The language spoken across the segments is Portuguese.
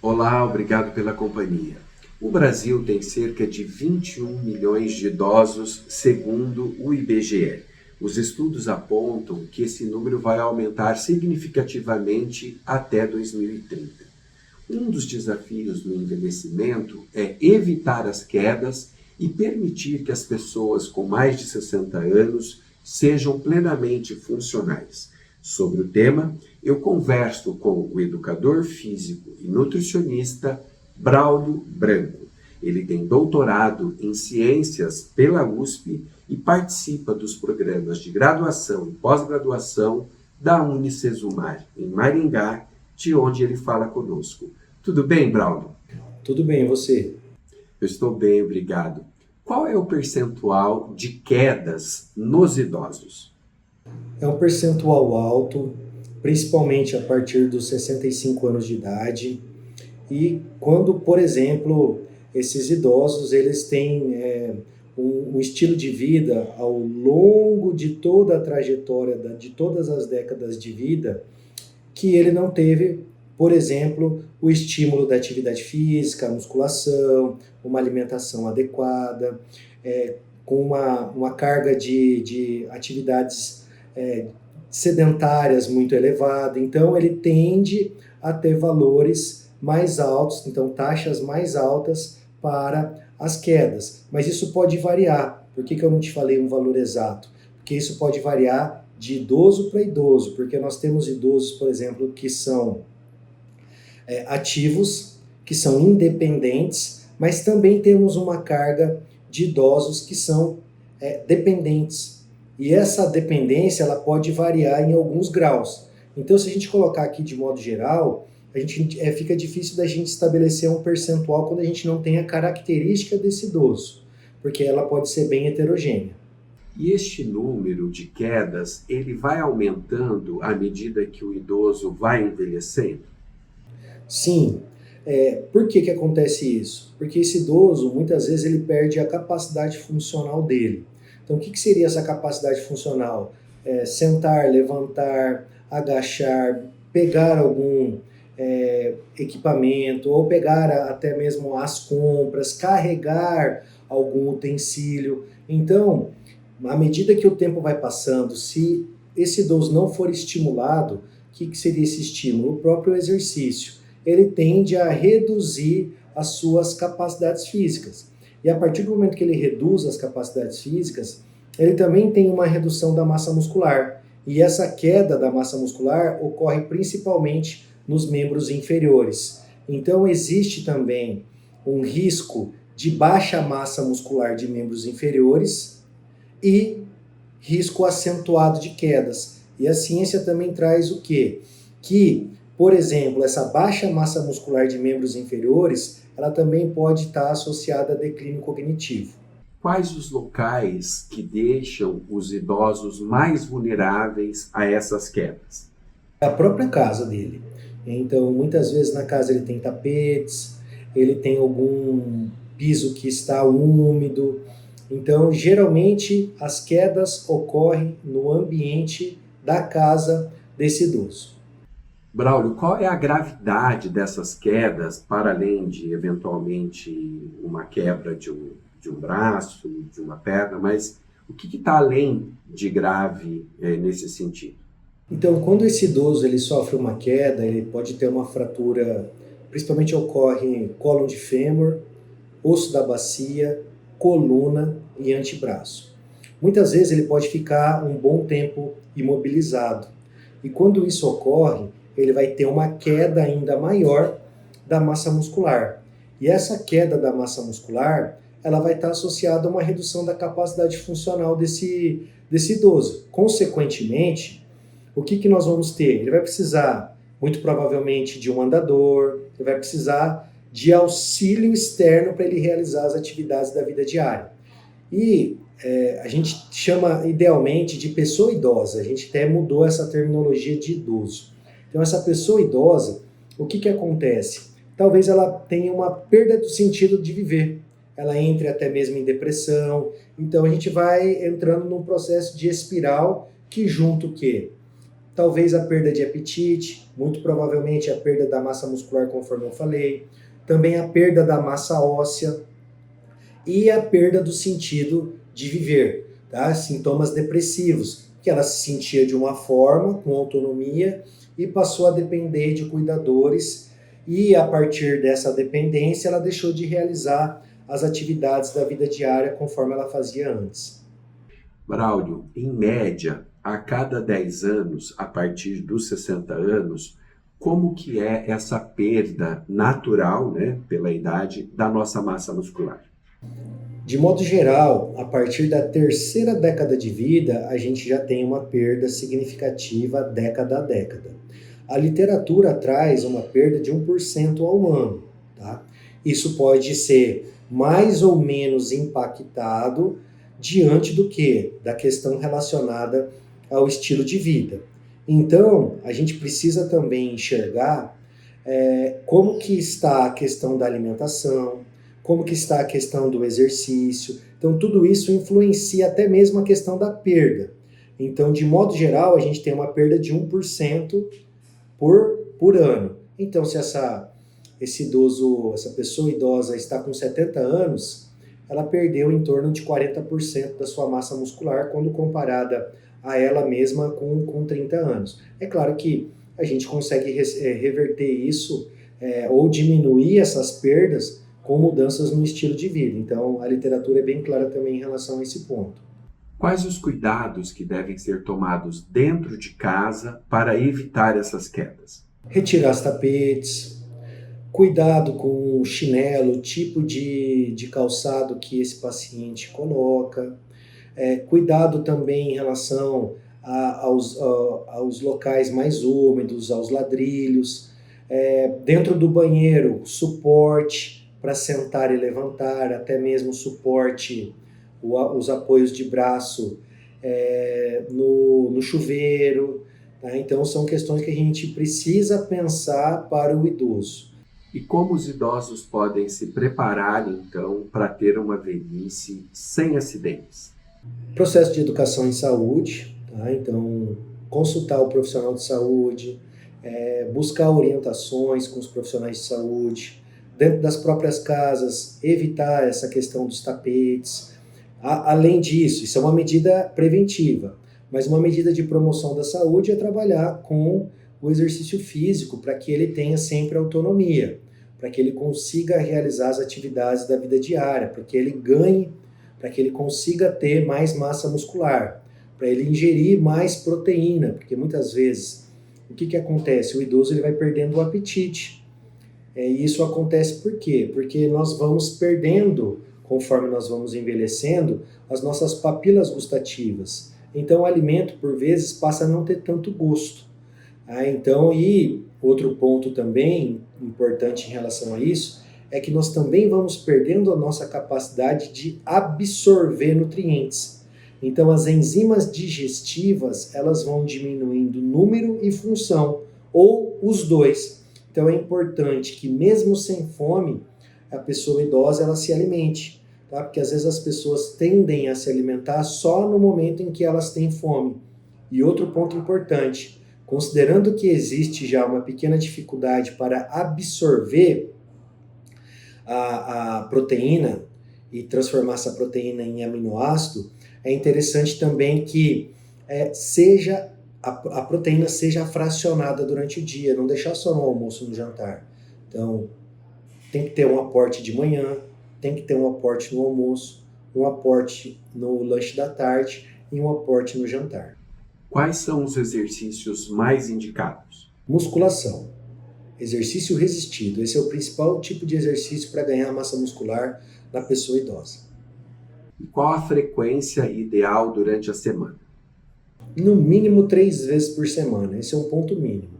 Olá, obrigado pela companhia. O Brasil tem cerca de 21 milhões de idosos, segundo o IBGE. Os estudos apontam que esse número vai aumentar significativamente até 2030. Um dos desafios no envelhecimento é evitar as quedas e permitir que as pessoas com mais de 60 anos sejam plenamente funcionais. Sobre o tema, eu converso com o educador físico e nutricionista Braulio Branco. Ele tem doutorado em ciências pela USP e participa dos programas de graduação e pós-graduação da Unicesumar, em Maringá, de onde ele fala conosco. Tudo bem, Braulio? Tudo bem, e você? Eu estou bem, obrigado. Qual é o percentual de quedas nos idosos? É um percentual alto, principalmente a partir dos 65 anos de idade. E quando, por exemplo, esses idosos eles têm um estilo de vida ao longo de toda a trajetória, de todas as décadas de vida, que ele não teve, por exemplo, o estímulo da atividade física, a musculação, uma alimentação adequada, com uma carga de atividades sedentárias muito elevada. Então, ele tende a ter valores mais altos, então taxas mais altas para as quedas. Mas isso pode variar. Por que eu não te falei um valor exato? Porque isso pode variar de idoso para idoso, porque nós temos idosos, por exemplo, que são ativos, que são independentes, mas também temos uma carga de idosos que são dependentes. E essa dependência ela pode variar em alguns graus. Então, se a gente colocar aqui de modo geral, fica difícil da gente estabelecer um percentual quando a gente não tem a característica desse idoso, porque ela pode ser bem heterogênea. E este número de quedas, ele vai aumentando à medida que o idoso vai envelhecendo? Sim. Por que acontece isso? Porque esse idoso, muitas vezes, ele perde a capacidade funcional dele. Então, o que seria essa capacidade funcional? Sentar, levantar, agachar, pegar algum equipamento, ou pegar até mesmo as compras, carregar algum utensílio. Então, à medida que o tempo vai passando, se esse idoso não for estimulado, o que seria esse estímulo? O próprio exercício. Ele tende a reduzir as suas capacidades físicas. E a partir do momento que ele reduz as capacidades físicas, ele também tem uma redução da massa muscular. E essa queda da massa muscular ocorre principalmente nos membros inferiores. Então existe também um risco de baixa massa muscular de membros inferiores e risco acentuado de quedas. E a ciência também traz o quê? Que, por exemplo, essa baixa massa muscular de membros inferiores, ela também pode estar associada a declínio cognitivo. Quais os locais que deixam os idosos mais vulneráveis a essas quedas? A própria casa dele. Então, muitas vezes na casa ele tem tapetes, ele tem algum piso que está úmido. Então, geralmente, as quedas ocorrem no ambiente da casa desse idoso. Braulio, qual é a gravidade dessas quedas, para além de, eventualmente, uma quebra de um braço, de uma perna, mas o que está além de grave nesse sentido? Então, quando esse idoso ele sofre uma queda, ele pode ter uma fratura, principalmente ocorre em cólon de fêmur, osso da bacia, coluna e antebraço. Muitas vezes ele pode ficar um bom tempo imobilizado. E quando isso ocorre, ele vai ter uma queda ainda maior da massa muscular. E essa queda da massa muscular, ela vai estar associada a uma redução da capacidade funcional desse idoso. Consequentemente, o que nós vamos ter? Ele vai precisar, muito provavelmente, de um andador, ele vai precisar de auxílio externo para ele realizar as atividades da vida diária. E a gente chama idealmente de pessoa idosa, a gente até mudou essa terminologia de idoso. Então essa pessoa idosa, o que acontece? Talvez ela tenha uma perda do sentido de viver, ela entre até mesmo em depressão, então a gente vai entrando num processo de espiral que junto o quê? talvez a perda de apetite, muito provavelmente a perda da massa muscular, conforme eu falei, também a perda da massa óssea e a perda do sentido de viver, tá? Sintomas depressivos, que ela se sentia de uma forma, com autonomia, e passou a depender de cuidadores, e a partir dessa dependência ela deixou de realizar as atividades da vida diária conforme ela fazia antes. Braulio, em média, a cada 10 anos, a partir dos 60 anos, como que é essa perda natural, né, pela idade, da nossa massa muscular? De modo geral, a partir da terceira década de vida, a gente já tem uma perda significativa década a década. A literatura traz uma perda de 1% ao ano, tá? Isso pode ser mais ou menos impactado diante do que? Da questão relacionada ao estilo de vida. Então, a gente precisa também enxergar como que está a questão da alimentação, como que está a questão do exercício. Então, tudo isso influencia até mesmo a questão da perda. Então, de modo geral, a gente tem uma perda de 1% por ano. Então, se esse idoso, essa pessoa idosa está com 70 anos, ela perdeu em torno de 40% da sua massa muscular quando comparada a ela mesma com 30 anos. É claro que a gente consegue reverter isso ou diminuir essas perdas com mudanças no estilo de vida. Então, a literatura é bem clara também em relação a esse ponto. Quais os cuidados que devem ser tomados dentro de casa para evitar essas quedas? Retirar os tapetes, cuidado com o chinelo, o tipo de calçado que esse paciente coloca, cuidado também em relação aos locais mais úmidos, aos ladrilhos, dentro do banheiro, suporte para sentar e levantar, até mesmo suporte, os apoios de braço no chuveiro. Tá? Então são questões que a gente precisa pensar para o idoso. E como os idosos podem se preparar, então, para ter uma velhice sem acidentes? Processo de educação em saúde, tá? Então consultar o profissional de saúde, buscar orientações com os profissionais de saúde, dentro das próprias casas, evitar essa questão dos tapetes. Além disso, isso é uma medida preventiva, mas uma medida de promoção da saúde é trabalhar com o exercício físico para que ele tenha sempre autonomia, para que ele consiga realizar as atividades da vida diária, para que ele ganhe, para que ele consiga ter mais massa muscular, para ele ingerir mais proteína, porque muitas vezes o que acontece? O idoso ele vai perdendo o apetite. E isso acontece por quê? Porque nós vamos perdendo, conforme nós vamos envelhecendo, as nossas papilas gustativas. Então o alimento, por vezes, passa a não ter tanto gosto. Então, e outro ponto também importante em relação a isso, é que nós também vamos perdendo a nossa capacidade de absorver nutrientes. Então as enzimas digestivas, elas vão diminuindo número e função, ou os dois. Então é importante que mesmo sem fome, a pessoa idosa ela se alimente, tá? Porque às vezes as pessoas tendem a se alimentar só no momento em que elas têm fome. E outro ponto importante, considerando que existe já uma pequena dificuldade para absorver a proteína e transformar essa proteína em aminoácido, é interessante também que a proteína seja fracionada durante o dia, não deixar só no almoço ou no jantar. Então, tem que ter um aporte de manhã, tem que ter um aporte no almoço, um aporte no lanche da tarde e um aporte no jantar. Quais são os exercícios mais indicados? Musculação. Exercício resistido. Esse é o principal tipo de exercício para ganhar massa muscular na pessoa idosa. E qual a frequência ideal durante a semana? No mínimo 3 vezes por semana. Esse é um ponto mínimo.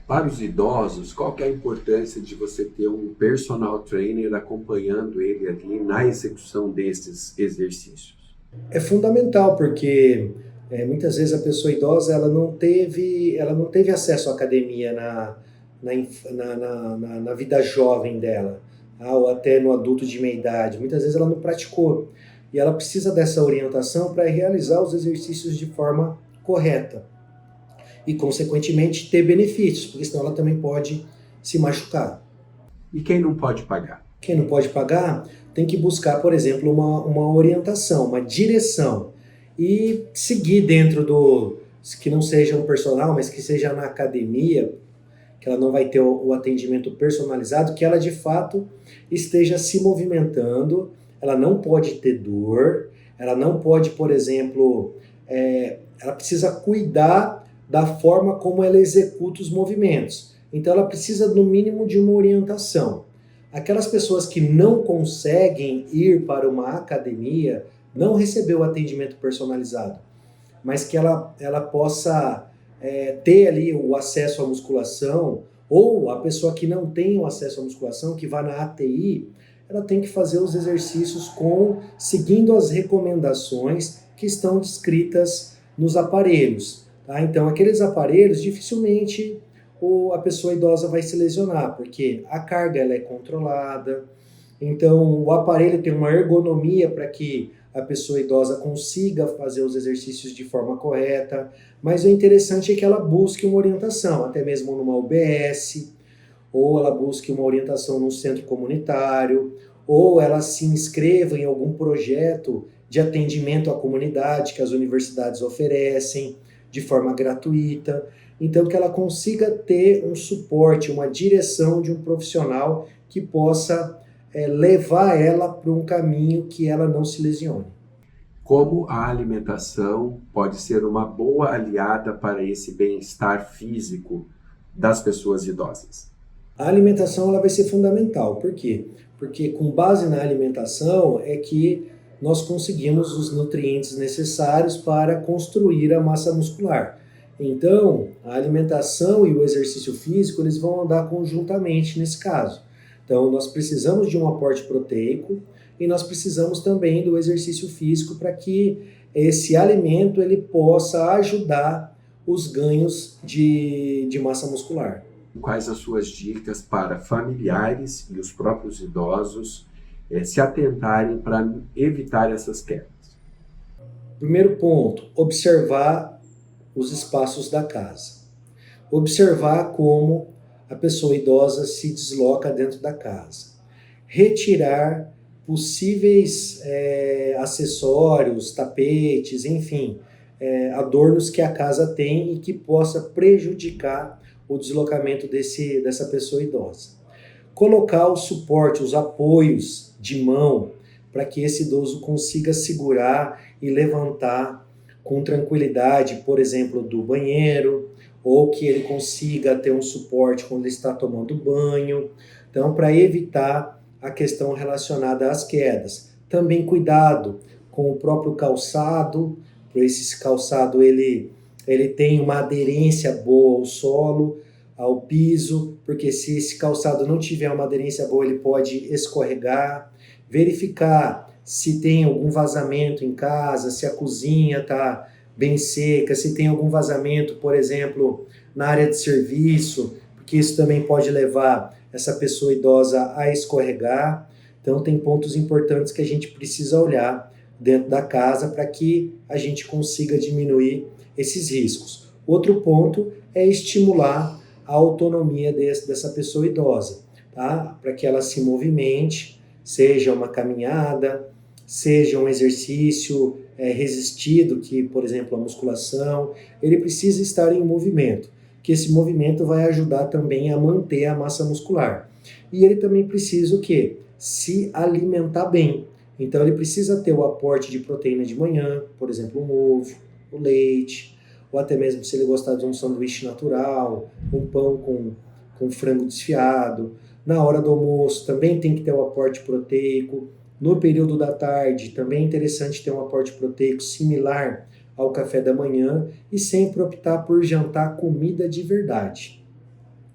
Para os idosos, qual que é a importância de você ter um personal trainer acompanhando ele ali na execução desses exercícios? É fundamental, porque muitas vezes a pessoa idosa ela não teve acesso à academia na vida jovem dela, ou até no adulto de meia idade. Muitas vezes ela não praticou. E ela precisa dessa orientação para realizar os exercícios de forma correta. e, consequentemente, ter benefícios, porque senão ela também pode se machucar. E quem não pode pagar? Quem não pode pagar tem que buscar, por exemplo, uma orientação, uma direção e seguir dentro do, que não seja um personal, mas que seja na academia, que ela não vai ter o atendimento personalizado, que ela de fato esteja se movimentando, ela não pode ter dor, ela não pode, por exemplo, ela precisa cuidar da forma como ela executa os movimentos. Então ela precisa, no mínimo, de uma orientação. Aquelas pessoas que não conseguem ir para uma academia, não receber o atendimento personalizado, mas que ela possa ter ali o acesso à musculação, ou a pessoa que não tem o acesso à musculação, que vá na ATI, ela tem que fazer os exercícios seguindo as recomendações que estão descritas nos aparelhos. Tá? Então, aqueles aparelhos, dificilmente a pessoa idosa vai se lesionar, porque a carga ela é controlada, então o aparelho tem uma ergonomia para que a pessoa idosa consiga fazer os exercícios de forma correta, mas o interessante é que ela busque uma orientação, até mesmo numa UBS, ou ela busque uma orientação num centro comunitário, ou ela se inscreva em algum projeto de atendimento à comunidade que as universidades oferecem de forma gratuita. Então, que ela consiga ter um suporte, uma direção de um profissional que possa levar ela para um caminho que ela não se lesione. Como a alimentação pode ser uma boa aliada para esse bem-estar físico das pessoas idosas? A alimentação ela vai ser fundamental. Por quê? Porque com base na alimentação é que nós conseguimos os nutrientes necessários para construir a massa muscular. Então, a alimentação e o exercício físico, eles vão andar conjuntamente nesse caso. Então, nós precisamos de um aporte proteico e nós precisamos também do exercício físico para que esse alimento ele possa ajudar os ganhos de massa muscular. Quais as suas dicas para familiares e os próprios idosos se atentarem para evitar essas quedas? Primeiro ponto, observar os espaços da casa. Observar como a pessoa idosa se desloca dentro da casa. Retirar possíveis acessórios, tapetes, enfim, adornos que a casa tem e que possa prejudicar o deslocamento dessa pessoa idosa. Colocar o suporte, os apoios de mão, para que esse idoso consiga segurar e levantar com tranquilidade, por exemplo, do banheiro, ou que ele consiga ter um suporte quando ele está tomando banho. Então, para evitar a questão relacionada às quedas. Também cuidado com o próprio calçado, por esse calçado ele tem uma aderência boa ao solo, ao piso, porque se esse calçado não tiver uma aderência boa, ele pode escorregar. Verificar se tem algum vazamento em casa, se a cozinha está bem seca, se tem algum vazamento, por exemplo, na área de serviço, porque isso também pode levar essa pessoa idosa a escorregar. Então tem pontos importantes que a gente precisa olhar dentro da casa para que a gente consiga diminuir esses riscos. Outro ponto é estimular a autonomia dessa pessoa idosa, tá? Para que ela se movimente, seja uma caminhada, seja um exercício resistido, que, por exemplo, a musculação, ele precisa estar em movimento, que esse movimento vai ajudar também a manter a massa muscular. E ele também precisa o quê? Se alimentar bem. Então ele precisa ter o aporte de proteína de manhã, por exemplo, um ovo, o leite, ou até mesmo se ele gostar de um sanduíche natural, um pão com frango desfiado. Na hora do almoço também tem que ter o aporte proteico. No período da tarde também é interessante ter um aporte proteico similar ao café da manhã e sempre optar por jantar comida de verdade.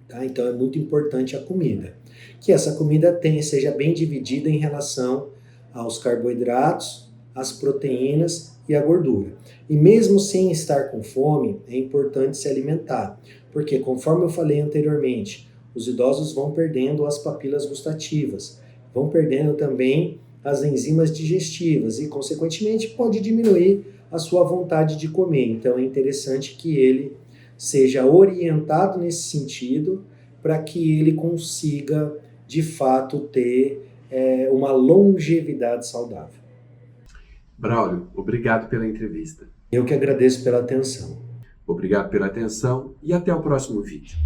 Tá? Então é muito importante a comida. Que essa comida seja bem dividida em relação aos carboidratos, às proteínas e à gordura. E mesmo sem estar com fome, é importante se alimentar, porque conforme eu falei anteriormente, os idosos vão perdendo as papilas gustativas, vão perdendo também as enzimas digestivas e, consequentemente, pode diminuir a sua vontade de comer. Então é interessante que ele seja orientado nesse sentido para que ele consiga, de fato, ter uma longevidade saudável. Braulio, obrigado pela entrevista. Eu que agradeço pela atenção. Obrigado pela atenção e até o próximo vídeo.